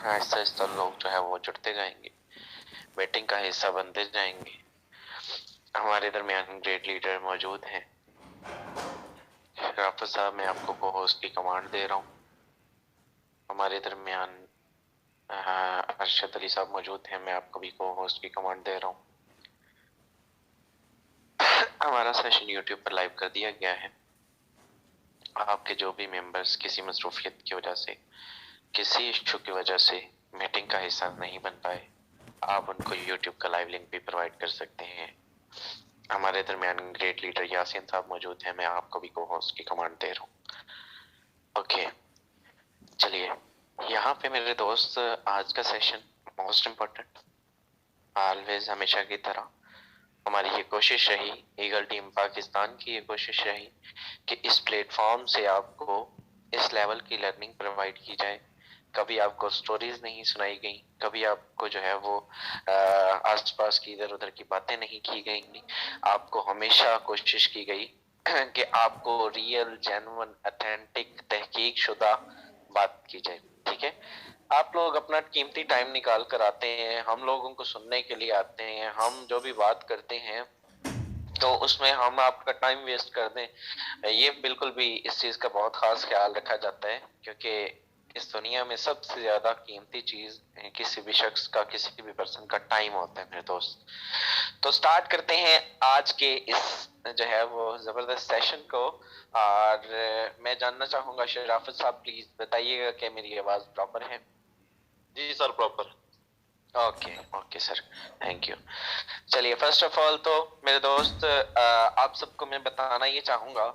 आहिस्ता आहिस्ता लोग जो है वो जुड़ते जाएंगे, वेटिंग का हिस्सा बनते जाएंगे। हमारे दरमियान ग्रेट लीडर मौजूद हैं। राफत साहब, मैं आपको को होस्ट की कमांड दे रहा हूँ। हमारे दरमियान अरशद अली साहब मौजूद हैं, मैं आपको भी को होस्ट की कमांड दे रहा हूँ। हमारा सेशन यूट्यूब पर लाइव कर दिया गया है। आपके जो भी मेंबर्स किसी मसरूफियत की वजह से, किसी इशू की वजह से मीटिंग का हिस्सा नहीं बन पाए, आप उनको यूट्यूब का लाइव लिंक भी प्रोवाइड कर सकते हैं। हमारे दरमियान ग्रेट लीडर यासीन साहब मौजूद हैं, मैं आपको भी को होस्ट की कमांड दे रहा हूँ। ओके, चलिए यहाँ पे मेरे दोस्त, आज का सेशन मोस्ट इम्पोर्टेंट, ऑलवेज हमेशा की तरह हमारी ये कोशिश रही, ईगल टीम पाकिस्तान की ये कोशिश रही कि इस प्लेटफॉर्म से आपको इस लेवल की लर्निंग प्रोवाइड की जाए। कभी आपको स्टोरीज नहीं सुनाई गई, कभी आपको जो है वो आसपास की इधर उधर की बातें नहीं की गई। आपको हमेशा कोशिश की गई कि आपको रियल, जेन्युइन, ऑथेंटिक, तहकीक शुदा बात की जाए। ठीक है, आप लोग अपना कीमती टाइम निकाल कर आते हैं, हम लोगों को सुनने के लिए आते हैं। हम जो भी बात करते हैं तो उसमें हम आपका टाइम वेस्ट कर दें, ये बिल्कुल भी इस चीज का बहुत खास ख्याल रखा जाता है, क्योंकि इस दुनिया में सबसे ज्यादा कीमती चीज किसी भी शख्स का, किसी भी पर्सन का टाइम होता है मेरे दोस्त। तो स्टार्ट करते हैं आज के इस जो है वो जबरदस्त सेशन को। और मैं जानना चाहूंगा शराफत साहब, प्लीज बताइएगा कि मेरी आवाज प्रॉपर है? जी sir, proper. Okay okay sir, thank you. चलिए, फर्स्ट ऑफ ऑल तो मेरे दोस्त, आप सबको मैं बताना ये चाहूंगा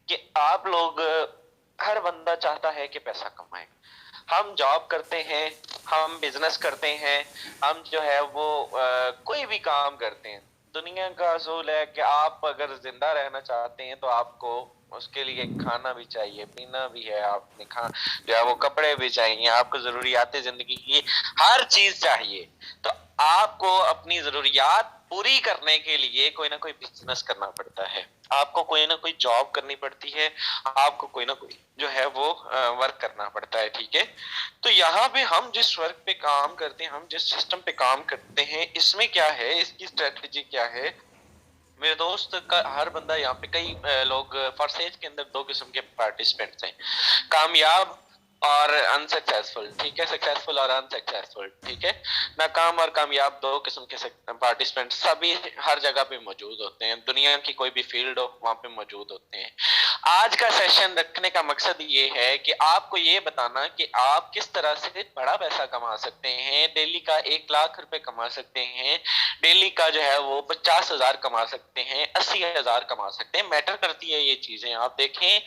कि आप लोग, हर बंदा चाहता है कि पैसा कमाए। हम जॉब करते हैं, हम बिजनेस करते हैं, हम जो है वो कोई भी काम करते हैं। दुनिया का असूल है कि आप अगर जिंदा रहना चाहते हैं तो आपको उसके लिए खाना भी चाहिए, पीना भी है, आपने जो है वो कपड़े भी चाहिए, आपको जरूरियात जिंदगी की हर चीज चाहिए। तो आपको अपनी जरूरियात पूरी करने के लिए कोई ना कोई बिजनेस करना पड़ता है, आपको कोई ना कोई जॉब करनी पड़ती है, आपको कोई ना कोई जो है वो वर्क करना पड़ता है। ठीक है, तो यहाँ पे हम जिस वर्क पे काम करते हैं, हम जिस सिस्टम पे काम करते हैं, इसमें क्या है, इसकी स्ट्रेटजी क्या है मेरे दोस्त का? हर बंदा यहाँ पे, कई लोग फॉरसेज के अंदर दो किस्म के पार्टिसिपेंट्स हैं, कामयाब और अनसक्सेसफुल। ठीक है, सक्सेसफुल और अनसक्सेसफुल। ठीक है, नाकाम और कामयाब दो किस्म के पार्टिसिपेंट सभी हर जगह पे मौजूद होते हैं, दुनिया की कोई भी फील्ड हो वहां पे मौजूद होते हैं। आज का सेशन रखने का मकसद ये है कि आपको ये बताना कि आप किस तरह से बड़ा पैसा कमा सकते हैं, डेली का 1 लाख रुपए कमा सकते हैं, डेली का जो है वो 50,000 कमा सकते हैं, 80,000 कमा सकते हैं। मैटर करती है ये चीजें। आप देखें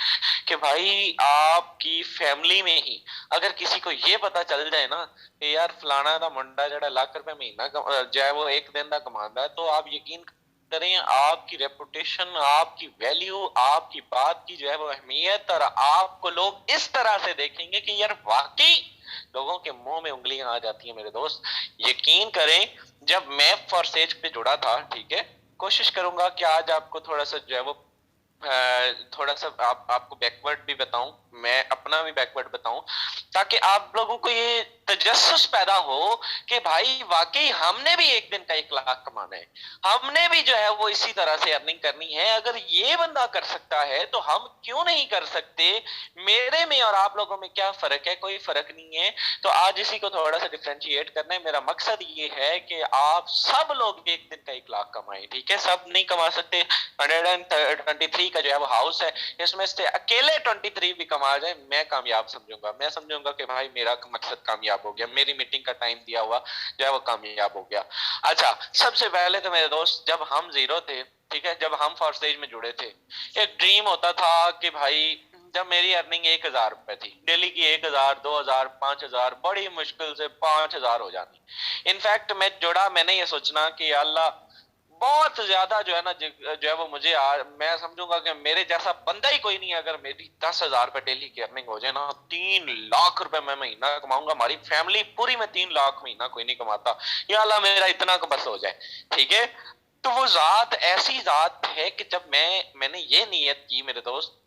कि भाई आपकी फैमिली में ही अगर किसी को ये पता चल जाए ना कि यार फलाना दा मुंडा जड़ा ₹1 लाख महीना जो है वो एक दिन का कमाता है, तो आप यकीन करें, आपकी रेपुटेशन, आपकी वैल्यू, आपकी बात की जो है वो अहमियत, और आपको लोग इस तरह से देखेंगे कि यार वाकई लोगों के मुंह में उंगलियां आ जाती है मेरे दोस्त। यकीन करें, जब मैं फॉरसेज पे जुड़ा था, ठीक है, कोशिश करूंगा कि आज आपको थोड़ा सा जो है वो थोड़ा सा आपको बैकवर्ड भी बताऊं, मैं अपना भी बैकवर्ड बताऊं, ताकि आप लोगों को ये तजस्सुस पैदा हो कि भाई वाकई हमने भी एक दिन का 1 लाख कमाना है, हमने भी जो है वो इसी तरह से अर्निंग करनी है। अगर ये बंदा कर सकता है तो हम क्यों नहीं कर सकते? मेरे में और आप लोगों में क्या फर्क है? कोई फर्क नहीं है। तो आज इसी को थोड़ा सा डिफ्रेंशिएट करना है। मेरा मकसद ये है कि आप सब लोग एक दिन का 1 लाख कमाएं। ठीक है, सब नहीं कमा सकते। 123 का जो है वो हाउस है, इसमें से अकेले 23 भी कमा जाए, मैं कामयाब समझूंगा। मैं समझूंगा कि भाई मेरा मकसद कामयाब हो गया, मेरी मीटिंग का टाइम दिया हुआ जो है वो कामयाब हो गया। अच्छा, सबसे पहले तो मेरे दोस्त, जब हम जीरो थे, ठीक है, जब हम फर्स्ट स्टेज में जुड़े थे, एक ड्रीम होता था कि भाई जब मेरी अर्निंग 1,000 रुपए थी, डेली की 1,000, 2,000, 5,000, बड़ी मुश्किल से 5,000 हो जाती। इनफैक्ट मैं जुड़ा, मैंने ये सोचना कि अल्लाह बहुत ज्यादा जो है ना जो है वो मुझे मैं समझूंगा कि मेरे जैसा बंदा ही कोई नहीं है। अगर मेरी 10,000 रुपए डेली की अर्निंग हो जाए ना, 3 लाख रुपए मैं महीना कमाऊंगा। हमारी फैमिली पूरी में 3 लाख महीना कोई नहीं कमाता। या अल्लाह मेरा इतना बस हो जाए। ठीक है, तो वो जात ऐसी जात है कि जब मैंने ये नीयत की मेरे दोस्त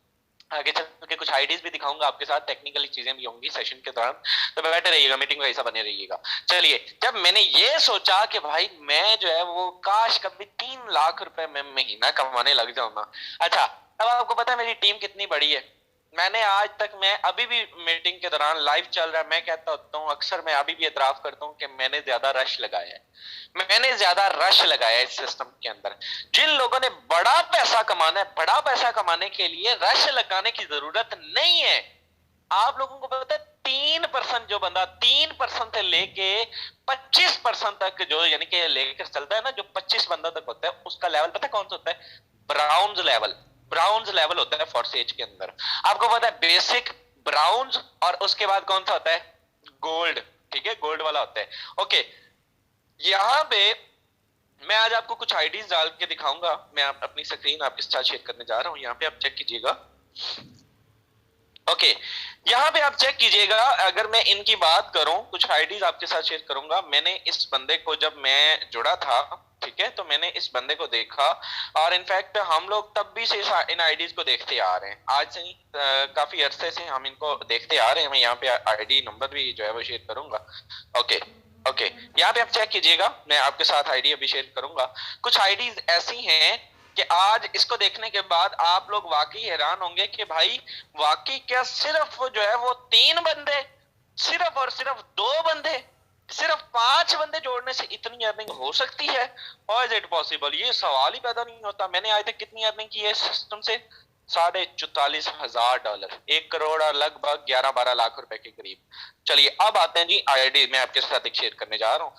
आगे चल के कुछ आइडियाज भी दिखाऊंगा आपके साथ, टेक्निकली चीजें भी होंगी सेशन के दौरान, तो बैठे रहिएगा, मीटिंग में ऐसा बने रहिएगा। चलिए, जब मैंने ये सोचा कि भाई मैं जो है वो काश कभी 3 लाख रुपए में महीना कमाने लग जाऊं ना। अच्छा, अब आपको पता है मेरी टीम कितनी बड़ी है। मैंने आज तक, मैं अभी भी मीटिंग के दौरान लाइव चल रहा है, मैं कहता होता हूँ अक्सर, मैं अभी भी एतराफ करता हूँ कि मैंने ज्यादा रश लगाया है, मैंने ज्यादा रश लगाया है इस सिस्टम के अंदर। जिन लोगों ने बड़ा पैसा कमाना है, बड़ा पैसा कमाने के लिए रश लगाने की जरूरत नहीं है। आप लोगों को पता है 3% जो बंदा 3% से लेके 25% तक जो यानी कि लेकर चलता है ना, जो 25 बंदा तक होता है, उसका लेवल पता है कौन सा होता है? Browns level. ब्राउन्स लेवल होता है फॉरसेज के अंदर। आपको पता है बेसिक, ब्राउन्स, और उसके बाद कौन सा होता है? गोल्ड। ठीक है, गोल्ड वाला होता है। ओके, यहां पे मैं आज आपको कुछ आईडीज डाल के दिखाऊंगा। मैं अपनी स्क्रीन आपके साथ शेयर करने जा रहा हूं, यहाँ पे आप चेक कीजिएगा। ओके, यहाँ पे आप चेक कीजिएगा। अगर मैं इनकी बात करूं, कुछ आईडीज आपके साथ शेयर करूंगा। मैंने इस बंदे को, जब मैं जुड़ा था, ठीक है, तो मैंने इस बंदे को देखा, और इनफैक्ट हम लोग तब भी से इन आईडीज को देखते आ रहे हैं, आज से नहीं, काफी अरसे से हम इनको देखते आ रहे हैं। मैं यहाँ पे आईडी नंबर भी जो है वो शेयर करूंगा। ओके ओके, यहाँ पे आप चेक कीजिएगा, मैं आपके साथ आईडी अभी शेयर करूंगा। कुछ आईडीज ऐसी हैं कि आज इसको देखने के बाद आप लोग वाकई हैरान होंगे कि भाई वाकई क्या सिर्फ जो है वो 3 बंदे, सिर्फ और सिर्फ 2 बंदे, सिर्फ 5 बंदे जोड़ने से इतनी अर्निंग हो सकती है? How is it possible? ये सवाल ही पैदा नहीं होता। मैंने आज तक कितनी अर्निंग की है इस सिस्टम से? $44,000, 1 करोड़ और लगभग 11-12 लाख रुपए के करीब। चलिए, अब आते हैं जी आईडी, मैं आपके साथ एक शेयर करने जा रहा हूं,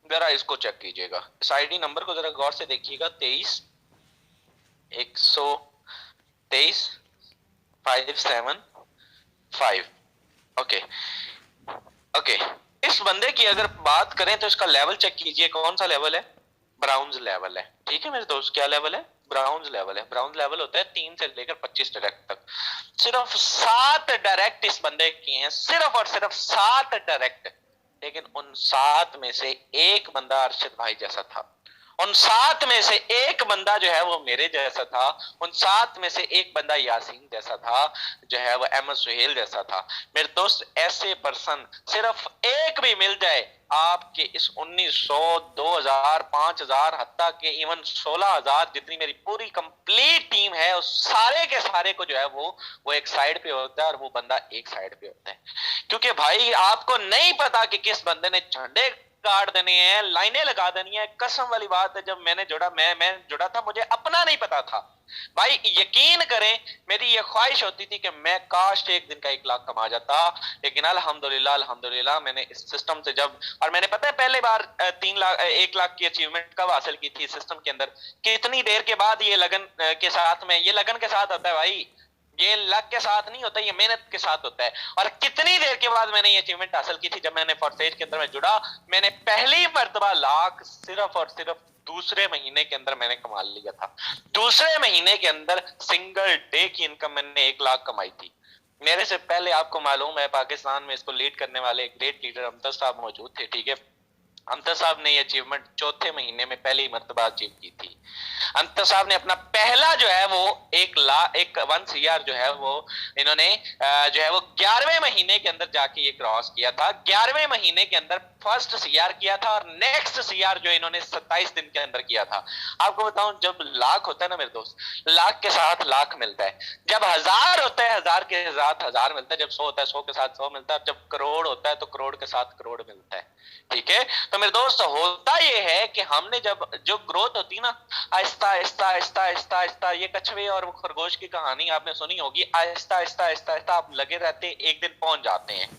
जरा इसको चेक कीजिएगा। इस आईडी नंबर को जरा गौर से देखिएगा, 23-123-575। ओके ओके, इस बंदे की अगर बात करें तो इसका लेवल चेक कीजिए, कौन सा लेवल है? ब्राउन्स लेवल है। ठीक है मेरे दोस्त, क्या लेवल है? ब्राउन्स लेवल है। ब्राउन्स लेवल होता है 3 से लेकर 25 डायरेक्ट तक। सिर्फ 7 डायरेक्ट इस बंदे किए हैं, सिर्फ और सिर्फ 7 डायरेक्ट। लेकिन उन 7 में से एक बंदा अरशद भाई जैसा था, उन 7 में से एक बंदा जो है वो मेरे जैसा था, उन 7 में से एक बंदा यासीन जैसा था, जो है वो अहमद सुहेल जैसा था। मेरे दोस्त, ऐसे पर्सन सिर्फ एक भी मिल जाए आपके इस 1900, 2000, 5000, हत्ता के इवन 16,000 जितनी मेरी पूरी कंप्लीट टीम है, उस सारे के सारे को जो है वो एक साइड पे होता है, और वो बंदा एक साइड पे होता है। क्योंकि भाई आपको नहीं पता कि किस बंदे ने झंडे गाड़ देने हैं, लाइनें लगा देनी है। कसम वाली बात है, जब मैंने जुड़ा, मैं जुड़ा था, मुझे अपना नहीं पता था। भाई यकीन करें, मेरी ये ख्वाहिश होती थी कि मैं काश एक दिन का 1 लाख कमा जाता। लेकिन अल्हम्दुलिल्लाह अल्हम्दुलिल्लाह, मैंने इस सिस्टम से जब, और मैंने पता है पहले बार 1 लाख की अचीवमेंट कब हासिल की थी सिस्टम के अंदर? कितनी देर के बाद? ये लगन के साथ में, ये लगन के साथ होता है भाई, ये लक के साथ नहीं होता, ये मेहनत के साथ होता है। और कितनी देर के बाद मैंने ये अचीवमेंट हासिल की थी? जब मैंने फॉरसेज के अंदर में जुड़ा, मैंने पहली मर्तबा लाख सिर्फ और सिर्फ दूसरे महीने के अंदर मैंने कमा लिया था। दूसरे महीने के अंदर सिंगल डे की इनकम मैंने 1 लाख कमाई थी। मेरे से पहले आपको मालूम है, पाकिस्तान में इसको लीड करने वाले ग्रेट लीडर अमजद साहब मौजूद थे। ठीक है, अमजद साहब ने ये अचीवमेंट चौथे महीने में पहली मर्तबा अचीव की थी। अमजद साहब ने अपना पहला जो है वो 1 CR जो है वो इन्होंने जो है वो 11वें महीने के अंदर जाके ये क्रॉस किया था। 11वें महीने के अंदर फर्स्ट CR किया था, और नेक्स्ट CR जो इन्होंने 27 दिन के अंदर किया था। आपको बताऊं, जब लाख होता है ना मेरे दोस्त, लाख के साथ लाख मिलता है। जब 1000 होता है, 1000 के साथ 1000 मिलता है। जब 100 होता है, 100 के साथ 100 मिलता है। जब करोड़ होता है, तो करोड़ के साथ करोड़ मिलता है। ठीक है, तो मेरे दोस्त, होता ये है कि हमने जब जो ग्रोथ होती है ना, आहिस्ता आहिस्ता आहिस्ता आहिस्ता आहिस्ता, ये कछुए और वो खरगोश की कहानी आपने सुनी होगी, आहिस्ता आहिस्ता आहिस्ता आहिस्ता आप लगे रहते, एक दिन पहुंच जाते हैं।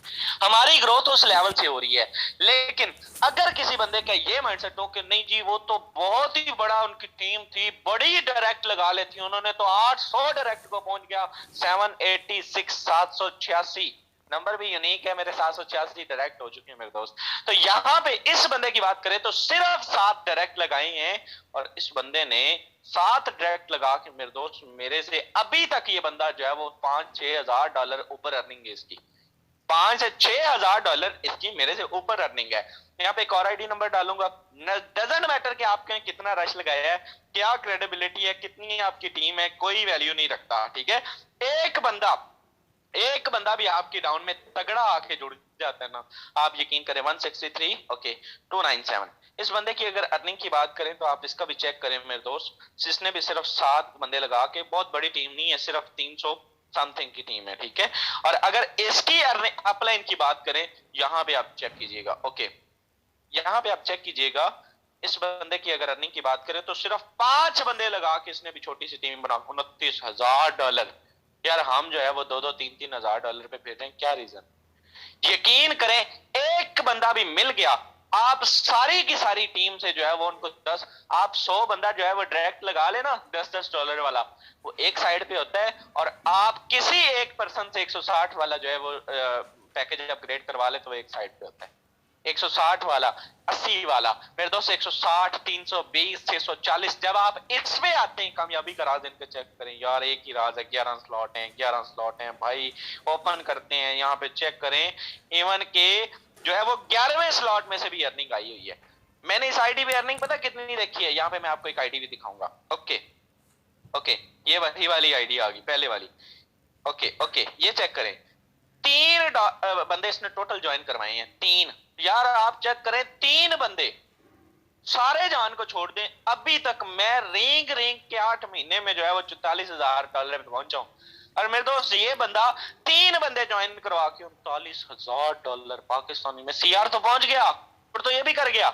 हमारी ग्रोथ उस लेवल से हो रही है। लेकिन अगर किसी बंदे का ये माइंडसेट हो कि नहीं जी, वो तो बहुत ही बड़ा उनकी टीम थी, बड़ी डायरेक्ट लगा लेती, उन्होंने तो 800 डायरेक्ट को पहुंच गया, 786, 786 नंबर भी यूनिक है मेरे, 786 डायरेक्ट हो चुके हैं मेरे दोस्त। तो यहां पे इस बंदे की बात करें तो सिर्फ 7 डायरेक्ट लगाए हैं, और इस बंदे ने 7 डायरेक्ट लगा के मेरे दोस्त, मेरे से अभी तक ये बंदा जो है वो $5-6 हजार ऊपर अर्निंग है इसकी। $5,000-6,000 इसकी मेरे से ऊपर अर्निंग है। यहाँ पे एक और आईडी नंबर डालूंगा, डजंट मैटर कि आपने कितना रश लगाया है, क्या क्रेडिबिलिटी है, कितनी आपकी टीम है, कोई वैल्यू नहीं रखता, ठीक है। एक बंदा भी आपकी डाउन में तगड़ा आके जुड़ जाता है ना, आप यकीन करें 163 ओके 297, इस बंदे की अगर अर्निंग की बात करें तो आप इसका भी चेक करें मेरे दोस्त, जिसने भी सिर्फ 7 बंदे लगा के, बहुत बड़ी टीम नहीं है, सिर्फ 300 समथिंग की टीम है, ठीक है। और अगर इसकी अर्निंग अपलाइन की बात करें, यहां पे आप चेक कीजिएगा, ओके यहां पे आप चेक कीजिएगा, इस बंदे की अगर अर्निंग की बात करें तो सिर्फ 5 बंदे लगा के इसने भी छोटी सी टीम बना, $29,000। यार हम जो है वो 2-3 हजार $3 पे फिर रहे हैं, क्या रीजन? यकीन करें एक बंदा भी मिल गया, आप सारी की सारी टीम से जो है वो उनको 10, आप 100 बंदा जो है वो डायरेक्ट लगा लेना, $10-10 वाला, वो एक साइड पे होता है, और आप किसी एक पर्सन से 160 वाला जो है वो पैकेज अपग्रेड करवा ले तो वो एक साइड पे होता है, 160 वाला, 80 वाला, मेरे दोस्त 160, 320, 640, जब आप इसमें आते हैं कामयाबी का राज इनका चेक करें यार, एक ही राज है, 11 स्लॉट हैं, 11 स्लॉट हैं भाई, ओपन करते हैं यहाँ पे चेक करें, इवन के जो है वो 11वें स्लॉट में से भी अर्निंग आई हुई है। मैंने इस आईडी पे अर्निंग पता कितनी देखी है, यहाँ पे मैं आपको एक आईडी भी दिखाऊंगा, ओके ओके, ये वही वाली आईडी आ गई पहले वाली, ओके ओके, ये चेक करें, 3 बंदे इसने टोटल ज्वाइन करवाए हैं, 3, यार आप चेक करें 3 बंदे, सारे जान को छोड़ दें, अभी तक मैं रेंग रेंग के 8 महीने में जो है वो $44,000 पे पहुंचा हूं, और मेरे दोस्त ये बंदा 3 बंदे ज्वाइन करवा के $39,000 पाकिस्तानी में सीआर तो पहुंच गया, पर तो ये भी कर गया।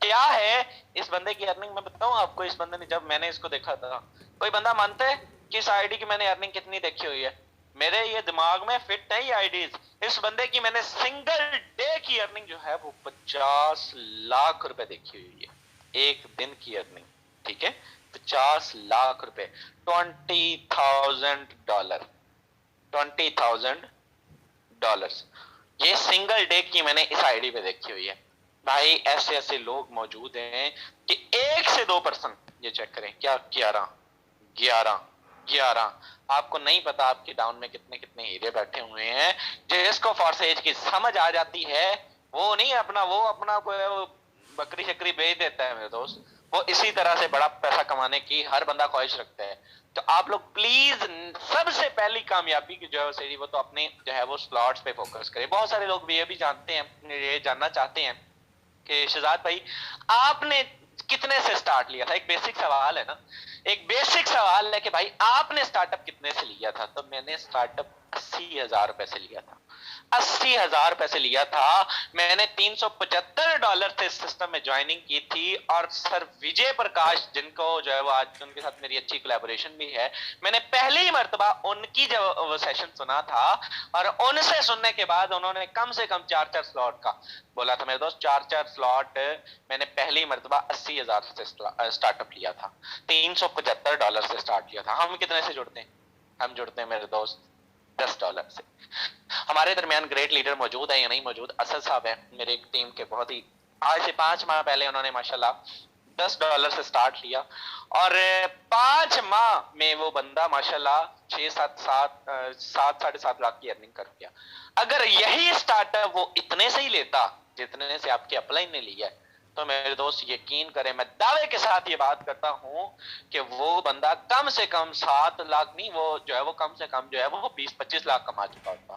क्या है इस बंदे की अर्निंग, मैं बताऊं आपको, इस बंदे ने, जब मैंने इसको देखा था, कोई बंदा मानता है कि इस आईडी की मैंने अर्निंग कितनी देखी हुई है? मेरे ये दिमाग में फिट है ये आईडीज, इस बंदे की मैंने सिंगल डे की अर्निंग जो है वो 50 लाख रुपए देखी हुई है, एक दिन की अर्निंग, ठीक है, 50 लाख रुपए, $20,000 ये सिंगल डे की मैंने इस आईडी पे देखी हुई है। भाई ऐसे ऐसे लोग मौजूद हैं कि 1 से 2%, ये चेक करें क्या, 11 आपको नहीं पता आपके डाउन में कितने कितने हीरे बैठे हुए हैं, जिसको फॉरसेज की समझ आ जाती है, वो नहीं अपना कोई वो बकरी शकरी बेच देता है मेरे दोस्त, वो इसी तरह से बड़ा पैसा कमाने की हर बंदा ख्वाहिश रखता है। तो आप लोग प्लीज सबसे पहली कामयाबी की जो है सही, वो तो अपने जो है वो स्लॉट्स पे फोकस करें। बहुत सारे लोग ये भी जानते हैं, ये जानना चाहते हैं कि शहजाद भाई आपने कितने से स्टार्ट लिया था, एक बेसिक सवाल है ना, एक बेसिक सवाल है कि भाई आपने स्टार्टअप कितने से लिया था? तो मैंने स्टार्टअप $80,000 से लिया था, $80,000 से लिया था मैंने, $375 से सिस्टम में ज्वाइनिंग की थी। और सर विजय प्रकाश, जिनको जो है वो आज उनके साथ मेरी अच्छी कोलैबोरेशन भी है, मैंने पहली मर्तबा उनकी जब वो सेशन सुना था, और उनसे सुनने के बाद उन्होंने कम से कम 4-4 स्लॉट का बोला था मेरे दोस्त, 4-4 स्लॉट मैंने पहली मर्तबा 80,000 से स्टार्टअप लिया था, $375 से स्टार्ट किया था। हम कितने से जुड़ते हैं? हम जुड़ते हैं मेरे दोस्त $10 से। हमारे दरमियान ग्रेट लीडर मौजूद है या नहीं मौजूद, असद साहब है मेरे एक टीम के, बहुत ही आज से 5 माह पहले उन्होंने माशाल्लाह $10 से स्टार्ट लिया, और 5 माह में वो बंदा माशाल्लाह 7-7 लाख की अर्निंग कर गया। अगर यही स्टार्टअप वो इतने से ही लेता जितने से आपके अपलाइन ने लिया है, तो मेरे दोस्त यकीन करें, मैं दावे के साथ ये बात करता हूं कि वो बंदा कम से कम 7 लाख नहीं, वो जो है वो कम से कम जो है वो 20-25 लाख कमा चुका होता।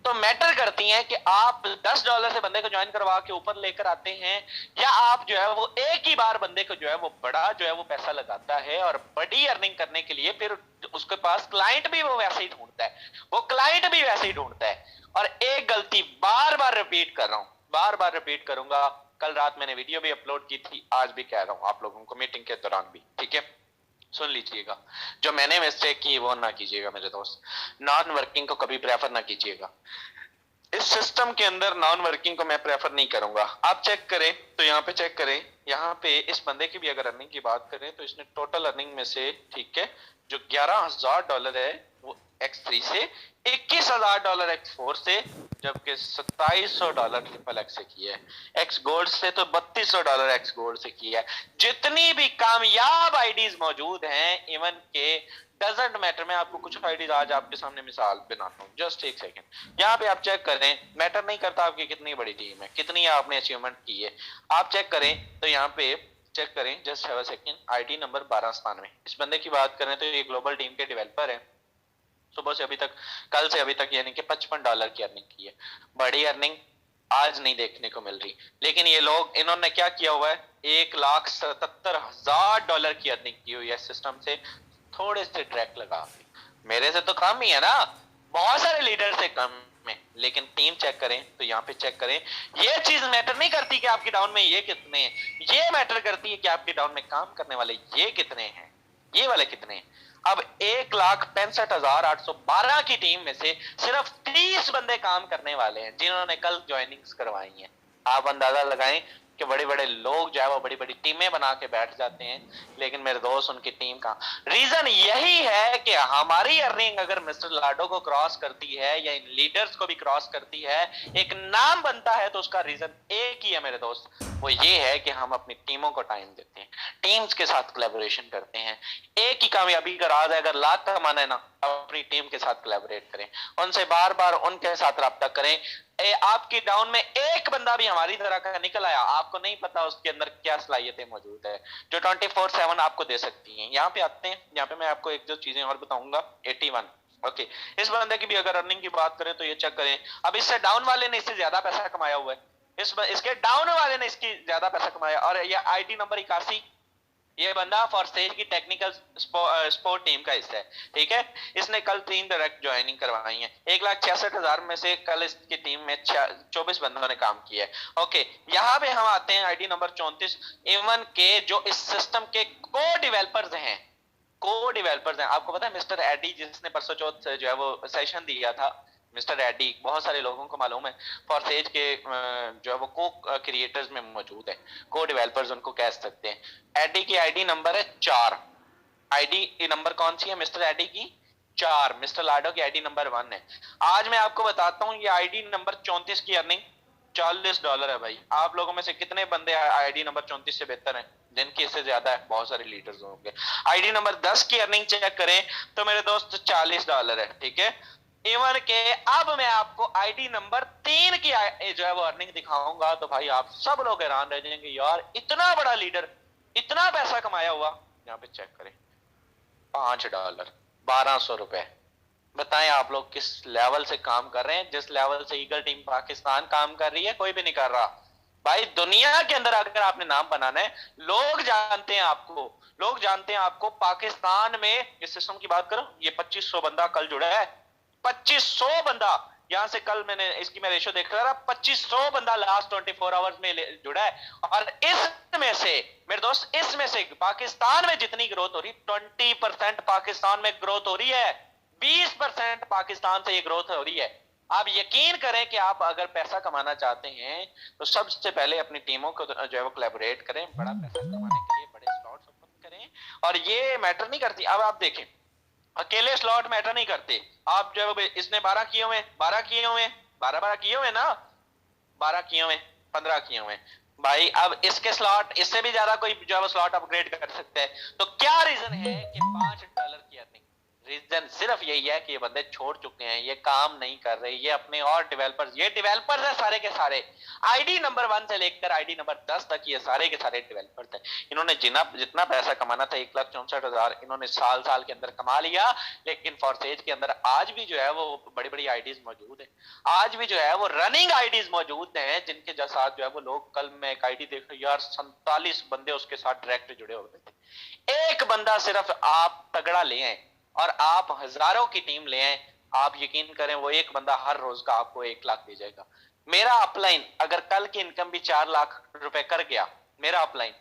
तो मैटर करती हैं कि आप $10 से बंदे को ज्वाइन करवा के ऊपर लेकर आते हैं, या आप जो है वो एक ही बार बंदे को जो है वो बड़ा जो है वो पैसा लगाता है, और बड़ी अर्निंग करने के लिए फिर उसके पास क्लाइंट भी वो वैसे ही ढूंढता है, वो क्लाइंट भी वैसे ही ढूंढता है। और एक गलती बार बार रिपीट कर रहा हूं, बार बार रिपीट करूंगा, कल रात मैंने वीडियो भी अपलोड की थी, आज भी कह रहा हूं आप लोगों को मीटिंग के दौरान भी, ठीक है, सुन लीजिएगा, जो मैंने मिस्टेक की वो ना कीजिएगा मेरे दोस्त, नॉन वर्किंग को कभी प्रेफर ना कीजिएगा, इस सिस्टम के अंदर नॉन वर्किंग को मैं प्रेफर नहीं करूंगा। आप चेक करें तो यहाँ पे चेक करें, यहाँ पे इस बंदे की भी अगर अर्निंग की बात करें तो इसने टोटल अर्निंग में से, ठीक है, जो $11,000 है वो X3 से, $21,000 X4 से, जबकि $2700 ट्रिपल एक्स से किया है। एक्स गोल्ड से तो $3200 एक्स गोल्ड से किया है। जितनी भी कामयाब आईडीज मौजूद हैं, इवन के डजेंट मैटर, में आपको कुछ आईडीज आज आपके सामने मिसाल बनाता हूँ, जस्ट एक सेकंड। यहाँ पे आप चेक करें, मैटर नहीं करता आपकी कितनी बड़ी टीम है, कितनी आपने अचीवमेंट की है, आप चेक करें तो यहाँ पे चेक करें, just have a second. ID number 1297। इस बंदे की बात करें तो ये ग्लोबल टीम के डेवलपर है। सुबह से अभी तक, कल से अभी तक यानी कि $55 की अर्निंग की है। बड़ी अर्निंग आज नहीं देखने को मिल रही, लेकिन ये लोग, इन्होंने क्या किया हुआ है, $1,77,000 की अर्निंग की हुई है सिस्टम से, थोड़े से ट्रैक लगा के। मेरे से तो कम ही है ना, बहुत सारे लीडर से कम में, लेकिन टीम चेक करें तो यहाँ पे चेक करें, ये चीज मैटर नहीं करती कि आपकी डाउन में ये कितने हैं, ये मैटर करती है कि आपकी डाउन में काम करने वाले ये कितने हैं, ये वाले कितने हैं। अब 1,65,812 की टीम में से सिर्फ 30 बंदे काम करने वाले हैं जिन्होंने कल ज्वाइनिंग्स करवाई हैं। आप अंदाजा लगाएं कि बड़े बड़े लोग जो है वो बड़ी बड़ी टीमें बना के बैठ जाते हैं, लेकिन मेरे दोस्त उनकी टीम का रीजन यही है कि हमारी अर्निंग अगर मिस्टर लाडो को क्रॉस करती है या इन लीडर्स को भी क्रॉस करती है, एक नाम बनता है, तो उसका रीजन एक ही है मेरे दोस्त, वो ये है कि हम अपनी टीमों को टाइम देते हैं, टीम्स के साथ कोलैबोरेशन करते हैं। एक ही कामयाबी का राज है, अगर लाख कमाना है ना, अपनी टीम के साथ कोलैबोरेट करें, उनसे बार बार उनके साथ रब्ता करें। आपकी डाउन में एक बंदा भी हमारी तरह का निकल आया, आपको नहीं पता उसके अंदर क्या सलाहियतें मौजूद है जो 24/7 आपको दे सकती हैं। यहाँ पे आते हैं, यहाँ पे मैं आपको एक दो चीजें और बताऊंगा। 81 ओके, इस बंदे की भी अगर अर्निंग की बात करें तो ये चेक करें, अब इससे डाउन वाले ने इससे ज्यादा पैसा कमाया हुआ है, इसके डाउन वाले ने इसकी ज्यादा पैसा कमाया। और ये आईडी नंबर 81, ये बंदा फॉरसेज की टेक्निकल स्पोर्ट टीम का हिस्सा है, ठीक है। इसने कल 3 डायरेक्ट ज्वाइनिंग करवाई है। 1,66,000 में से कल इसकी टीम में 24 बंदों ने काम किया है। ओके, यहाँ पे हम आते हैं आईडी नंबर 34, इवन के जो इस सिस्टम के को डेवलपर्स हैं, आपको पता है मिस्टर एडी जिसने परसों चौथ जो है वो सेशन दिया था, मिस्टर एडी बहुत सारे लोगों को मालूम है, फॉरसेज के जो है वो को क्रिएटर्स में मौजूद है, को डेवलपर्स उनको कह सकते हैं। एडी की आईडी नंबर है 4। आईडी नंबर कौन सी है मिस्टर एडी की? 4। मिस्टर लाडो की आईडी नंबर 1 है। आज मैं आपको बताता हूँ ये आईडी नंबर 34 की अर्निंग $40 है। भाई आप लोगों में से कितने बंदे आईडी नंबर 34 से बेहतर हैं, जिनकी इससे ज्यादा है? बहुत सारे लीडर्स होंगे। आईडी नंबर 10 की अर्निंग चेक करें तो मेरे दोस्त $40 है, ठीक है। इवन के अब मैं आपको आईडी नंबर 3 की जो है वो अर्निंग दिखाऊंगा, तो भाई आप सब लोग हैरान रह जाएंगे, यार इतना बड़ा लीडर इतना पैसा कमाया हुआ। यहाँ पे चेक करें, $5 ₹1200। बताएं आप लोग किस लेवल से काम कर रहे हैं? जिस लेवल से ईगल टीम पाकिस्तान काम कर रही है कोई भी नहीं कर रहा। भाई दुनिया के अंदर अगर आपने नाम बनाना है, लोग जानते हैं आपको पाकिस्तान में इस सिस्टम की बात करो, ये 2500 बंदा कल जुड़ा है, 2500 बंदा। यहां से कल मैंने इसकी मैं रेशो देख रहा था, 2500 बंदा लास्ट 24 आवर्स में जुड़ा है। और इसमें से मेरे दोस्त, इसमें से पाकिस्तान में जितनी ग्रोथ हो रही, 20% पाकिस्तान में ग्रोथ हो रही है, 20% पाकिस्तान से ये ग्रोथ हो रही है। आप यकीन करें कि आप अगर पैसा कमाना चाहते हैं तो सबसे पहले अपनी टीमों को जो है वो कोलैबोरेट करें, बड़ा पैसा कमाने के लिए बड़े स्लॉट्स ओपन करें। और ये मैटर नहीं करती, अब आप देखें अकेले स्लॉट मैटर नहीं करते। आप जो इसने 12 किए हुए, 12 किए हुए, 12 किए हुए ना, 12 किए हुए, 15 किए हुए भाई। अब इसके स्लॉट इससे भी ज्यादा कोई जो है स्लॉट अपग्रेड कर सकता है। तो क्या रीजन है कि $5 की अर्निंग? रीजन सिर्फ यही है कि ये बंदे छोड़ चुके हैं, ये काम नहीं कर रहे, ये अपने और डेवलपर्स, ये डेवलपर्स है सारे के सारे, आईडी नंबर 1 से लेकर आईडी नंबर 10 तक ये सारे के सारे डेवलपर्स हैं। इन्होंने जितना पैसा कमाना था 1,64,000 इन्होंने साल के अंदर कमा लिया। लेकिन फॉरसेज के अंदर आज भी जो है वो बड़ी बड़ी आईडीज मौजूद है, आज भी जो है वो रनिंग आईडीज मौजूद हैं, जिनके साथ जो है वो लोग, कल मैं एक आईडी देख यार 47 बंदे उसके साथ डायरेक्ट जुड़े हुए थे। एक बंदा सिर्फ आप तगड़ा ले आए और आप हजारों की टीम ले आए, आप यकीन करें वो एक बंदा हर रोज का आपको 1 लाख दे जाएगा। मेरा अपलाइन अगर कल की इनकम भी 4 लाख रुपए कर गया मेरा अपलाइन,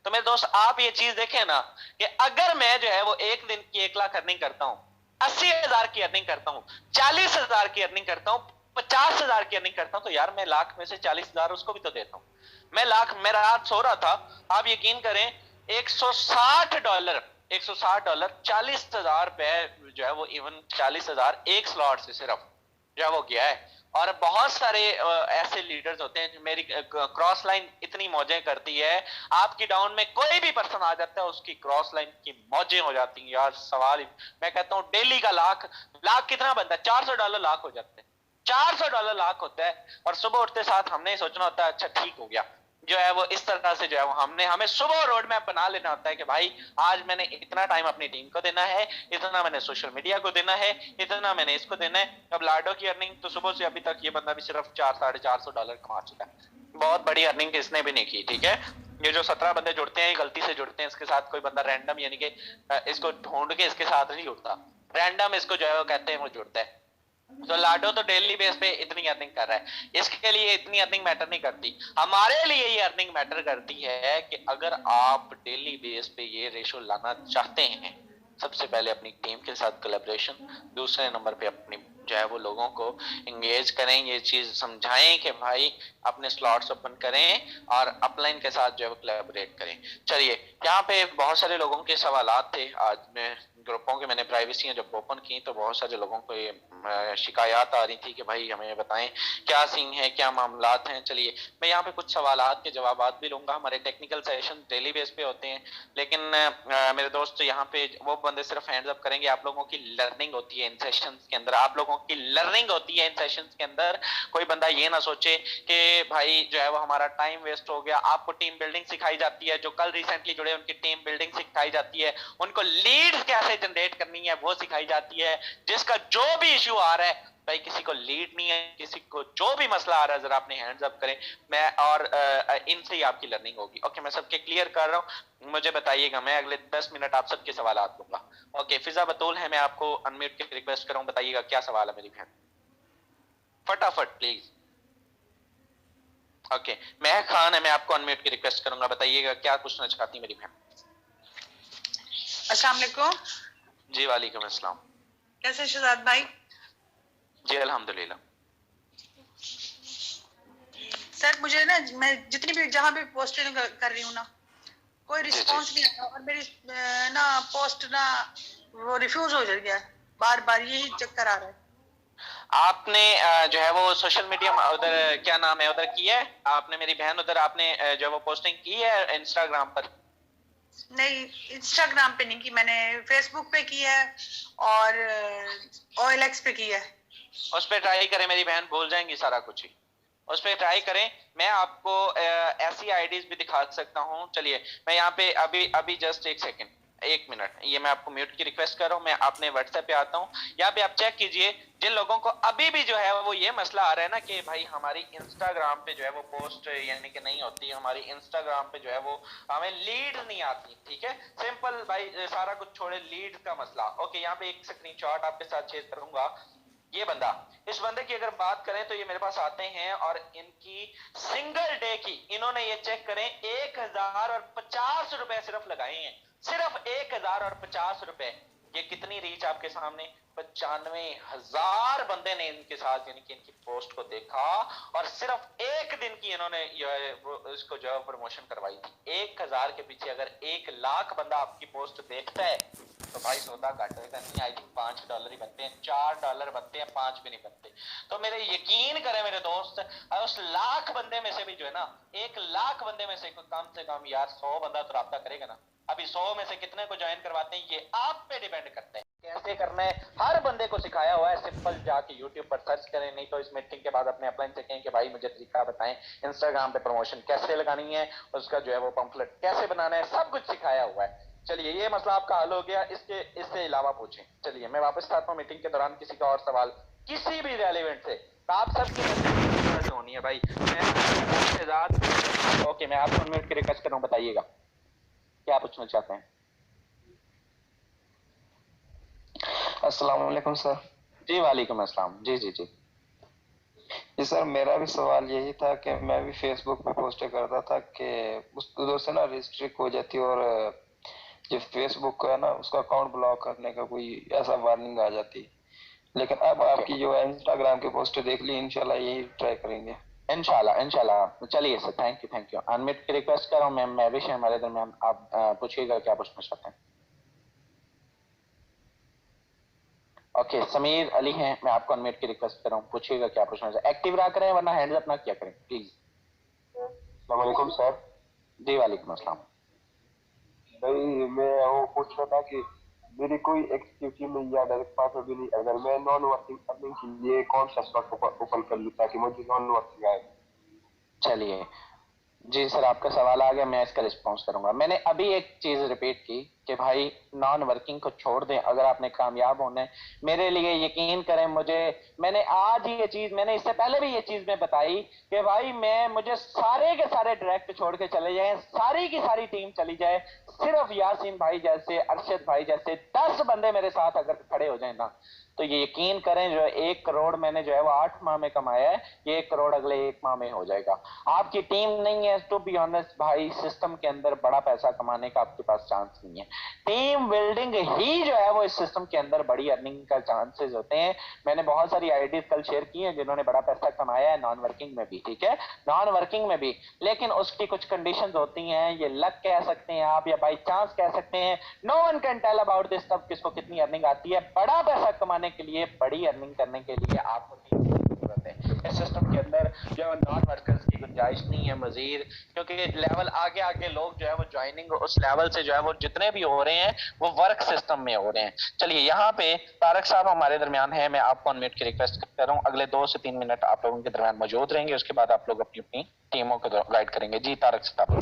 तो मेरे दोस्त आप ये चीज देखें ना कि अगर मैं जो है वो एक दिन की 1 लाख अर्निंग करता हूं, 80,000 की अर्निंग करता हूं, 40,000 की अर्निंग करता हूं, 50,000 की अर्निंग करता हूं, तो यार मैं लाख में से 40,000 उसको भी तो देता हूं। मैं रात सो रहा था, आप यकीन करें $160 $160, $40,000 जो है वो, इवन 40,000 एक स्लॉट से सिर्फ जो है वो गया है। और बहुत सारे ऐसे लीडर्स होते हैं, मेरी क्रॉस लाइन इतनी मौजें करती है, आपकी डाउन में कोई भी पर्सन आ जाता है उसकी क्रॉस लाइन की मौजें हो जाती हैं यार। सवाल मैं कहता हूँ डेली का लाख कितना बनता है? $400 लाख हो जाते हैं, $400 लाख होता है। और सुबह उठते साथ हमने सोचना होता है अच्छा ठीक हो गया, जो है वो इस तरह से जो है वो हमें सुबह रोड मैप बना लेना होता है कि भाई आज मैंने इतना टाइम अपनी टीम को देना है, इतना मैंने सोशल मीडिया को देना है, इतना मैंने इसको देना है। अब लाडो की अर्निंग तो सुबह से अभी तक ये बंदा भी सिर्फ $400-450 कमा चुका है, बहुत बड़ी अर्निंग इसने भी नहीं की, ठीक है। ये जो 17 बंदे जुड़ते हैं गलती से जुड़ते हैं, इसके साथ कोई बंदा रैंडम यानी कि इसको ढूंढ के इसके साथ नहीं जुड़ता, रैंडम इसको जो है वो कहते हैं वो जुड़ता है। तो लाडो तो डेली बेस पे इतनी अर्निंग कर रहा है, इसके लिए इतनी अर्निंग मैटर नहीं करती। हमारे लिए ये अर्निंग मैटर करती है कि अगर आप डेली बेस पे ये रेशो लाना चाहते हैं, सबसे पहले अपनी टीम के साथ कोलैबोरेशन, दूसरे नंबर पे अपनी जो है वो लोगों को एंगेज करें, ये चीज समझाएं कि भाई अपने स्लॉट्स ओपन करें और अपलाइन के साथ जो है वो कोलैबोरेट करें। चलिए, यहाँ पे बहुत सारे लोगों के सवालात थे। आज मैं ग्रुपों के मैंने प्राइवेसी जब ओपन की तो बहुत सारे लोगों को ये शिकायत आ रही थी कि भाई हमें बताएं क्या सीन है, क्या मामलात हैं। चलिए, मैं यहाँ पे कुछ सवालात के जवाब भी लूंगा। हमारे टेक्निकल सेशन डेली बेस पे होते हैं, लेकिन मेरे दोस्त यहाँ पे वो बंदे सिर्फ हैंड्स अप करेंगे। आप लोगों की लर्निंग होती है इन सेशंस के अंदर, आप लोगों की लर्निंग होती है इन सेशंस के अंदर। कोई बंदा ये ना सोचे कि भाई जो है वो हमारा टाइम वेस्ट हो गया। आपको टीम बिल्डिंग सिखाई जाती है, जो कल रिसेंटली जुड़े उनकी टीम बिल्डिंग सिखाई जाती है, उनको लीड्स कैसे जनरेट करनी है वो सिखाई जाती है। जिसका जो भी इश्यू आ रहा है, भाई किसी को लीड नहीं है, किसी को जो भी मसला आ रहा है, जरा अपने हैंड्स अप करें। मैं और इनसे ही आपकी लर्निंग होगी। ओके, मैं सबके क्लियर कर रहा हूँ, मुझे बताइएगा। मैं अगले 10 मिनट आप सबके सवाल दूंगा। ओके, फिजा बतूल है, मैं आपको अनम्यूट की रिक्वेस्ट कर रहा हूँ, बताइएगा क्या सवाल है मेरी बहन, फटाफट प्लीज। ओके, महक खान है, मैं आपको अनम्यूट की रिक्वेस्ट करूंगा, बताइएगा क्या पूछना चाहती मेरी बहन। अस्सलाम वालेकुम। जी वालेकुम अस्सलाम। कैसे शहजाद भाई? जी अल्हम्दुलिल्लाह। सर मुझे ना, मैं जितनी भी जहाँ भी पोस्टिंग कर रही हूँ ना, कोई रिस्पांस नहीं आता और मेरी ना पोस्ट ना वो रिफ्यूज हो गया है, बार बार यही चक्कर आ रहा है। आपने जो है वो सोशल मीडिया उधर क्या नाम है उधर किया है आपने मेरी बहन, उधर आपने जो है वो पोस्टिंग की है इंस्टाग्राम पर? नहीं, इंस्टाग्राम पे नहीं की मैंने, फेसबुक पे की है और OLX पे की है। उस पर ट्राई करें मेरी बहन, भूल जाएंगी सारा कुछ ही। उस पर ट्राई करें। मैं आपको ऐसी आईडीज भी दिखा सकता हूँ। चलिए, मैं यहाँ पे अभी जस्ट एक सेकंड, 1 मिनट, ये मैं आपको म्यूट की रिक्वेस्ट कर रहा हूँ। मैं अपने व्हाट्सएप पे आता हूँ, यहाँ पे आप चेक कीजिए। जिन लोगों को अभी भी जो है वो ये मसला आ रहा है ना कि भाई हमारी इंस्टाग्राम पे जो है वो पोस्ट यानी कि नहीं होती, हमारी इंस्टाग्राम पे जो है वो हमें लीड नहीं आती, ठीक है। सिंपल भाई, सारा कुछ छोड़े, लीड का मसला। ओके, यहाँ पे एक स्क्रीनशॉट आपके साथ शेयर करूंगा। ये बंदा, इस बंदे की अगर बात करें तो ये मेरे पास आते हैं और इनकी सिंगल डे की, इन्होंने ये चेक करें, 1050 रुपए सिर्फ लगाए हैं, सिर्फ 1050 रुपए। ये कितनी रीच आपके सामने, 95,000 बंदे ने इनके साथ यानी कि इनकी पोस्ट को देखा और सिर्फ एक दिन की इन्होंने इसको जो प्रमोशन करवाई थी। 1000 के पीछे अगर 1 लाख बंदा आपकी पोस्ट देखता है तो भाई सौदा घट होगा नहीं। आई थिंक $5 ही बनते हैं, $4 बनते हैं, 5 भी नहीं बनते। तो मेरे यकीन करें मेरे दोस्त, उस लाख बंदे में से भी जो है ना, 1 लाख बंदे में से कम यार 100 बंदा तो राब्ता करेगा ना। अभी 100 में से कितने को ज्वाइन करवाते हैं ये आप पे डिपेंड करता है। कैसे करना है हर बंदे को सिखाया हुआ है, सिंपल जाके यूट्यूब पर सर्च करें, नहीं तो इस मीटिंग के बाद अपने अपलाइन से कहें कि भाई मुझे तरीका बताएं, इंस्टाग्राम पे प्रमोशन कैसे लगानी है, उसका जो है वो पंफलेट कैसे बनाना है, सब कुछ सिखाया हुआ है। चलिए, ये मसला आपका हल हो गया। इससे अलावा पूछें। चलिए, मैं वापस आता हूँ मीटिंग के दौरान किसी का और सवाल किसी भी रेलिवेंट से, तो आप सबकी होनी है भाई। ओके, मैं आपको अनम्यूट की रिक्वेस्ट कर रहा हूँ, बताइएगा क्या पूछना चाहते हैं। अस्सलाम वालेकुम सर। जी वालेकुम अस्सलाम। जी जी जी जी सर, मेरा भी सवाल यही था कि मैं भी फेसबुक पे पोस्ट करता था कि उस उधर से ना रिस्ट्रिक्ट हो जाती और जो फेसबुक का है ना उसका अकाउंट ब्लॉक करने का कोई ऐसा वार्निंग आ जाती, लेकिन अब आपकी जो इंस्टाग्राम की पोस्ट देख ली, इंशाल्लाह यही ट्राई करेंगे। इंशाल्लाह। चलिए सर, थैंक यू। अनम्यूट की रिक्वेस्ट कर रहा हूँ। मैं भी हमारे दरमियान, आप पूछिएगा क्या पूछना चाहते हैं। ओके, समीर अली हैं, मैं आपको अनम्यूट की रिक्वेस्ट कर रहा हूँ, पूछिएगा क्या पूछना है, एक्टिव रहा करें वरना हैंड्स अप ना किया करें प्लीज। अस्सलाम वालेकुम सर। जी वालेकुम अस्सलाम। भाई मैं वो पूछ रहा था कि मेरी कोई एक्टिविटी नहीं या डायरेक्ट पासवर्ड भी नहीं, अगर मैं नॉन वर्किंग अर्निंग के लिए कौन सा स्लॉट ओपन कर लूँ ताकि मुझे नॉन वर्किंग आए। चलिए जी सर, आपका सवाल आ गया, मैं इसका रिस्पॉन्स करूंगा। मैंने अभी एक चीज रिपीट की कि भाई नॉन वर्किंग को छोड़ दें अगर आपने कामयाब होना है। मेरे लिए यकीन करें, मैंने आज ही ये चीज, मैंने इससे पहले भी ये चीज में बताई कि भाई मुझे सारे के सारे डायरेक्ट छोड़ के चले जाएं, सारी की सारी टीम चली जाए, सिर्फ यासीन भाई जैसे, अरशद भाई जैसे 10 बंदे मेरे साथ अगर खड़े हो जाए ना, तो ये यकीन करें जो 1 करोड़ मैंने जो है वो 8 माह में कमाया है, ये 1 करोड़ अगले 1 माह में हो जाएगा। आपकी टीम नहीं है टू बी ऑनेस्ट भाई, सिस्टम के अंदर बड़ा पैसा कमाने का आपके पास चांस नहीं है। टीम बिल्डिंग ही जो है वो इस सिस्टम के अंदर बड़ी अर्निंग का चांसेस होते हैं। मैंने बहुत सारी आइडियाज कल शेयर की हैं जिन्होंने बड़ा पैसा कमाया है नॉन वर्किंग में भी, ठीक है, नॉन वर्किंग में भी, लेकिन उसकी कुछ कंडीशंस होती हैं, ये लक कह सकते हैं आप या बाई चांस कह सकते हैं। No one can tell about this तब किसको कितनी अर्निंग आती है। बड़ा पैसा कमाने के लिए, बड़ी अर्निंग करने के लिए आपको टीम की जरूरत है। इस सिस्टम के अंदर जो नॉन वर्कर्स की गुंजाइश नहीं है मजीद, क्योंकि लेवल आगे आगे लोग जो है वो ज्वाइनिंग उस लेवल से जो है वो जितने भी हो रहे हैं वो वर्क सिस्टम में हो रहे हैं। चलिए यहाँ पे तारक साहब हमारे दरमियान है, मैं आपको अनम्यूट की रिक्वेस्ट कर रहा हूँ, अगले 2 से 3 मिनट आप लोगों के दरमियान मौजूद रहेंगे, उसके बाद आप लोग अपनी अपनी टीमों को गाइड करेंगे। जी तारक साहब।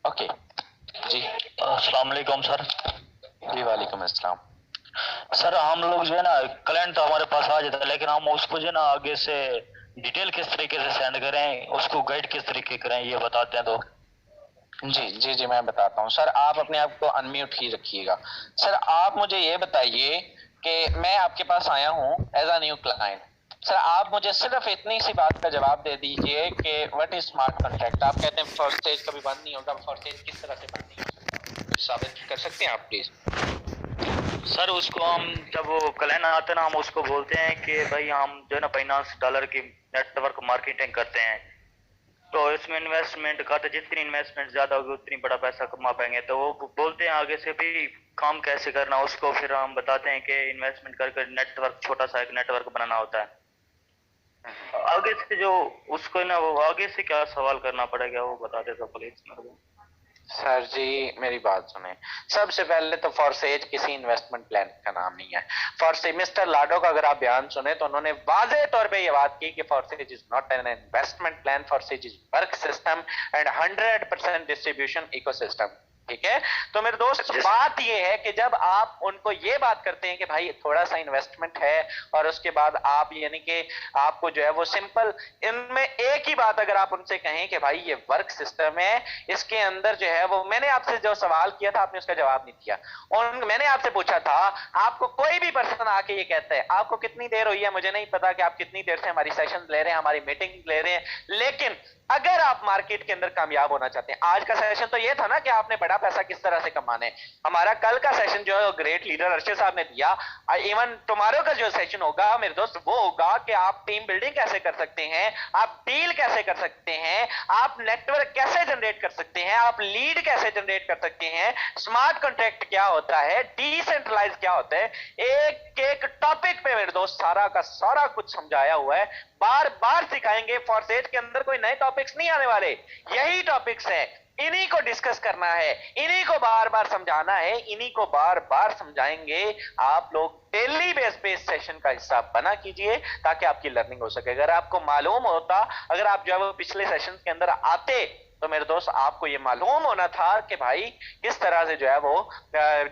ओके जी, अस्सलाम वालेकुम सर। जी वालेकुम अस्सलाम। सर हम लोग जो है ना, क्लाइंट तो हमारे पास आ जाता है, लेकिन हम उसको जो है ना आगे से डिटेल किस तरीके से सेंड करें, उसको गाइड किस तरीके करें, ये बताते हैं तो। जी जी जी मैं बताता हूँ सर, आप अपने आप को अनम्यूट ही रखिएगा। सर आप मुझे ये बताइए कि मैं आपके पास आया हूँ as a new client, sir आप मुझे सिर्फ इतनी सी बात का जवाब दे दीजिए कि व्हाट इज स्मार्ट कॉन्ट्रैक्ट। आप कहते हैं फर्स्ट स्टेज कभी बंद नहीं होगा, फर्स्ट स्टेज किस तरह से बंद नहीं होगा, साबित कर सकते हैं आप प्लीज। सर उसको हम जब वो क्लाइंट आते हैं ना, हम उसको बोलते हैं कि भाई हम जो है ना फाइनेंस डॉलर की नेटवर्क मार्केटिंग करते हैं, तो इसमें इन्वेस्टमेंट करते, जितनी इन्वेस्टमेंट ज्यादा होगी उतनी बड़ा पैसा कमा पाएंगे। तो वो बोलते हैं आगे से भी काम कैसे करना, उसको फिर हम बताते हैं कि इन्वेस्टमेंट करके नेटवर्क, छोटा सा एक नेटवर्क बनाना होता है। आगे से जो उसको ना, वो आगे से क्या सवाल करना पड़ेगा वो बता दे तो प्लीज मेरे को। सर जी मेरी बात सुने, सबसे पहले तो फॉरसेज किसी इन्वेस्टमेंट प्लान का नाम नहीं है। फॉरसेज, मिस्टर लाडो का अगर आप बयान सुने तो उन्होंने वाज़ेह तौर पे ये बात की कि Forsage is not an investment plan, Forsage is work system and 100% distribution ecosystem, ठीक है। तो मेरे दोस्त बात ये है कि जब आप उनको ये बात करते हैं कि भाई थोड़ा सा इन्वेस्टमेंट है और उसके बाद आप यानी कि आपको जो है वो सिंपल, इनमें एक ही बात अगर आप उनसे कहें कि भाई ये वर्क सिस्टम है, इसके अंदर जो है वो, मैंने आपसे जो सवाल किया था आपने उसका जवाब नहीं दिया, और मैंने आपसे पूछा था, आपको कोई भी पर्सन आके ये कहता है, आपको कितनी देर हुई है मुझे नहीं पता कि आप कितनी देर से हमारी सेशन ले रहे हैं, हमारी मीटिंग ले रहे हैं, लेकिन अगर आप मार्केट के अंदर कामयाब होना चाहते हैं, आज का सेशन तो ये था ना कि आपने बड़ा पैसा किस तरह से कमाना है। हमारा कल का सेशन जो है ग्रेट लीडर अर्शद साहब ने दिया, इवन टुमारो का जो सेशन होगा मेरे दोस्त वो होगा कि आप टीम बिल्डिंग कैसे कर सकते हैं, आप डील कैसे कर सकते हैं, आप नेटवर्क कैसे जनरेट कर सकते हैं, आप लीड कैसे जनरेट कर सकते हैं, स्मार्ट कॉन्ट्रैक्ट क्या होता है, डिसेंट्रलाइज क्या होता है, एक एक टॉपिक पे मेरे दोस्त सारा का सारा कुछ समझाया हुआ है, बार बार सिखाएंगे। फॉरसेज के अंदर कोई नए टॉपिक्स नहीं आने वाले, यही टॉपिक्स है, इन्हीं को डिस्कस करना है, इन्हीं को बार बार समझाना है, इन्हीं को बार बार समझाएंगे। आप लोग डेली बेस पे इस सेशन का हिस्सा बना कीजिए ताकि आपकी लर्निंग हो सके। अगर आपको मालूम होता, अगर आप जो है वो पिछले सेशन के अंदर आते तो मेरे दोस्त आपको ये मालूम होना था कि भाई किस तरह से जो है वो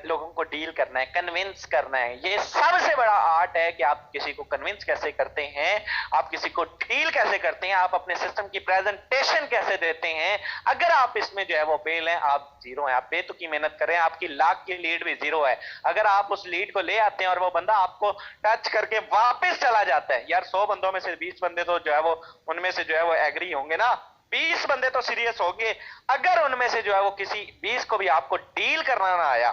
लोगों को डील करना है, कन्विंस करना है। ये सबसे बड़ा आर्ट है कि आप किसी को कन्विंस कैसे करते हैं, आप किसी को डील कैसे करते हैं, आप अपने सिस्टम की प्रेजेंटेशन कैसे देते हैं। अगर आप इसमें जो है वो फेल हैं, आप जीरो हैं, आप बेतुकी मेहनत कर रहे हैं, आपकी लाख की लीड भी जीरो है। अगर आप उस लीड को ले आते हैं और वो बंदा आपको टच करके वापस चला जाता है, यार 100 बंदों में से 20 बंदे तो जो है वो उनमें से जो है वो एग्री होंगे ना, 20 बंदे तो सीरियस होंगे। अगर उनमें से जो है वो किसी 20 को भी आपको डील करना ना आया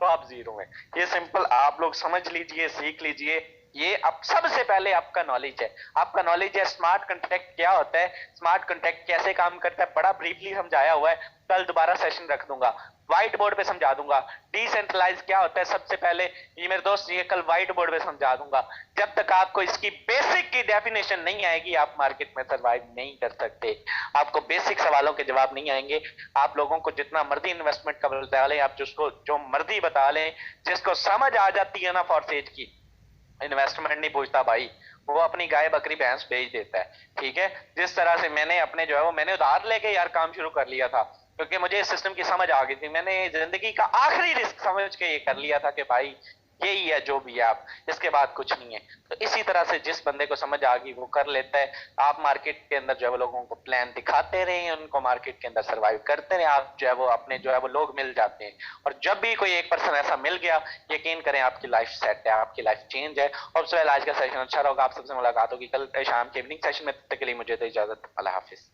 तो आप जीरो हैं। ये सिंपल आप लोग समझ लीजिए, सीख लीजिए। ये अब सबसे पहले आपका नॉलेज है, आपका नॉलेज है स्मार्ट कॉन्ट्रैक्ट क्या होता है, स्मार्ट कॉन्ट्रैक्ट कैसे काम करता है, बड़ा ब्रीफली समझाया हुआ है। कल दोबारा सेशन रख दूंगा, व्हाइट बोर्ड पे समझा दूंगा। डिसेंट्रलाइज क्या होता है सबसे पहले ये मेरे दोस्त ये कल व्हाइट बोर्ड पे समझा दूंगा। जब तक आपको इसकी बेसिक की डेफिनेशन नहीं आएगी आप मार्केट में सरवाइव नहीं कर सकते। आपको बेसिक सवालों के जवाब नहीं आएंगे। आप लोगों को जितना मर्जी इन्वेस्टमेंट का बता लें, आप जिसको जो मर्जी बता लें, जिसको समझ आ जाती है ना फॉरसेज की, इन्वेस्टमेंट नहीं पूछता भाई, वो अपनी गाय बकरी भैंस बेच देता है। ठीक है, जिस तरह से मैंने अपने जो है वो मैंने उधार लेके यार काम शुरू कर लिया था क्योंकि मुझे इस सिस्टम की समझ आ गई थी। मैंने जिंदगी का आखिरी रिस्क समझ के ये कर लिया था कि भाई यही है जो भी है, आप इसके बाद कुछ नहीं है। तो इसी तरह से जिस बंदे को समझ आ गई वो कर लेता है। आप मार्केट के अंदर जो है वो लोगों को प्लान दिखाते रहे, उनको मार्केट के अंदर सरवाइव करते रहे, आप जो है वो अपने जो है वो लोग मिल जाते हैं। और जब भी कोई एक पर्सन ऐसा मिल गया, यकीन करें आपकी लाइफ सेट है, आपकी लाइफ चेंज है। और आज का सेशन अच्छा रहोगा, आप सबसे मुलाकात होगी कल शाम के इवनिंग सेशन में। तब तक के लिए मुझे तो इजाजत, अल्लाह हाफिज।